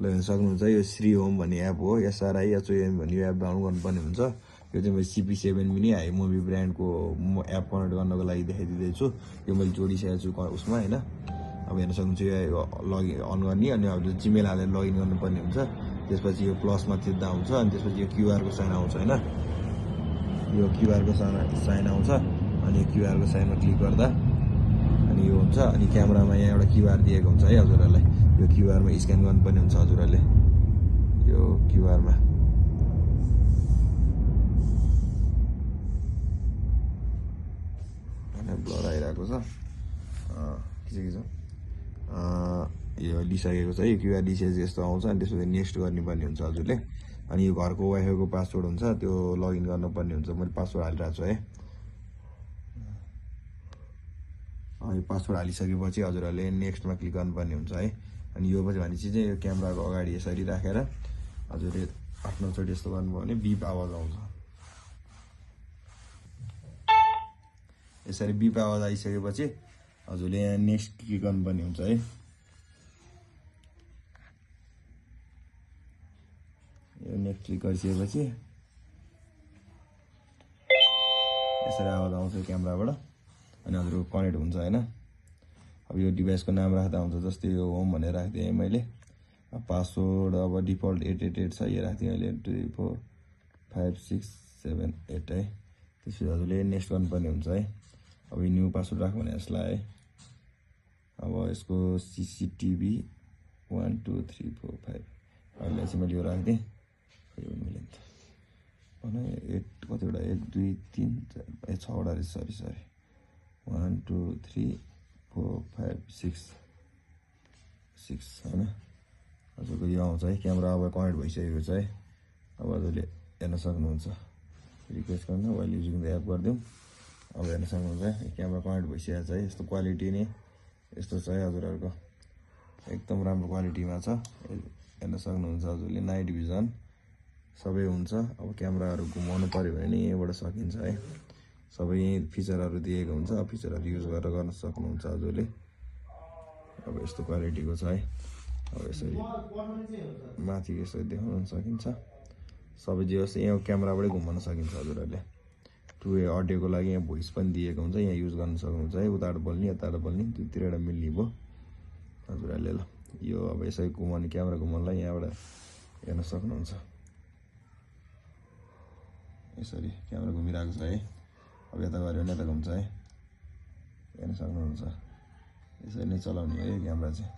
ल हेर्न सक्नुहुन्छ यो श्री होम भन्ने एप हो SRIHOM भन्ने एप डाउनलोड गर्नुपर्ने हुन्छ यो चाहिँ मैले CP7 मिनी हाई मुभी ब्रान्डको एप कनेक्ट गर्नको लागि देखाइदिँदैछु यो मैले जोडिसकेको छु उसमा हैन अब हेर्न सक्नुहुन्छ यो लगइन अन गर्ने अनि अब जिमेल हालेर लगइन गर्नुपर्ने हुन्छ त्यसपछि यो प्लसमा थिच्दा हुन्छ अनि त्यसपछि यो QR को साइन आउँछ हैन यो QR को साइन आउँछ अनि यो QR को साइनमा क्लिक गर्दा अनि यो हुन्छ अनि क्यामेरामा यहाँ एउटा QR दिएको हुन्छ है हजुरहरुलाई यो QR मा स्क्यान गर्नुपर्ने हुन्छ हजुरहरुले यो QR मा अनि ब्लर आइराको छ के छ यो लिइसकेको छ यो QR दिइसकेपछि यस्तो आउँछ अनि त्यसपछि नेक्स्ट गर्नुपर्ने हुन्छ हजुरले अनि यो घरको वाइफाई को पासवर्ड हुन्छ त्यो लगइन गर्नुपर्ने हुन्छ मैले पासवर्ड हालिरहेको छु है यो पासवर्ड हालिसकेपछि हजुरहरुले नेक्स्टमा क्लिक गर्नुपर्ने हुन्छ है अनि यो पछि भनेपछि चाहिँ यो क्यामेराको अगाडि यसरी राखेर हजुरले 8-9 चोटि यस्तो गर्नुभयो भने बिप आवाज आउँछ यसरी बिप आवाज आइसकेपछि हजुरले यहाँ नेक्स्ट क्लिक गर्नुपर्ने हुन्छ है यो नेक्स्ट क्लिक गरिसकेपछि यसरी आवाज आउँछ क्यामेराबाट अनि हजुरको कनेक्ट हुन्छ हैन अब यो डिभाइसको नाम राख्दा हुन्छ जस्तै यो होम भनेर राख्दिए मैले पासवर्ड अब डिफल्ट 888 छ यो राख्दिए अहिले 2 4 5 6 7 8 है त्यसपछि हजुरले नेक्स्ट गर्नुपर्ने हुन्छ है अब यो न्यू पासवर्ड राख्नु भने यसलाई है अब यसको CCTV 1 2 3 4 5 अहिले चाहिँ मैले यो राख्दिए खै हो मिलेन त भने 8 कतिवटा 1 2 3 4 6 वटा रे सरी 1 2 3 4 5 6 हैन हजुरको यो आउँछ है क्यामेरा अब कनेक्ट भइसकेको छ है अब हजुरले हेर्न सक्नुहुन्छ रिक्वेस्ट गर्न वाइल युजिङ द एप गर्दियौ अब हेर्न सक्नुहुन्छ क्यामेरा कनेक्ट भइसकेको छ है यस्तो क्वालिटी नै यस्तो छ है हजुरहरुको एकदम राम्रो क्वालिटीमा छ हेर्न सक्नुहुन्छ हजुरले नाइट भिजन सबै हुन्छ अब क्यामेराहरु घुमाउनु पर्यो भने यहीबाट सकिन्छ है सबै फिचरहरु दिएको हुन्छ फिचरहरु युज गरेर गर्न सक्नुहुन्छ हजुरले अब यस्तो क्वालिटीको छ है अब यसरी माथि यसरी देखाउन सकिन्छ सबै जे होस् यहाँ क्यामेराबाटै घुमाउन सकिन्छ हजुरहरुले 2 अडियोको लागि यहाँ भोइस पनि दिएको हुन्छ यहाँ युज गर्न सक्नुहुन्छ है उताबाट बोल्ने यताबाट बोल्ने दुईतिरबाट मिल्ने भो हजुरहरुले ल यो अब यसरी घुमाउने क्यामेरा घुमाउनलाई यहाँबाट हेर्न सक्नुहुन्छ यसरी क्यामेरा घुमिरहेको छ है अब यता गऱ्यो भने यता घुम्छ है हेर्न सक्नुहुन्छ यसरी नै चलाउने है क्यामेरा चाहिँ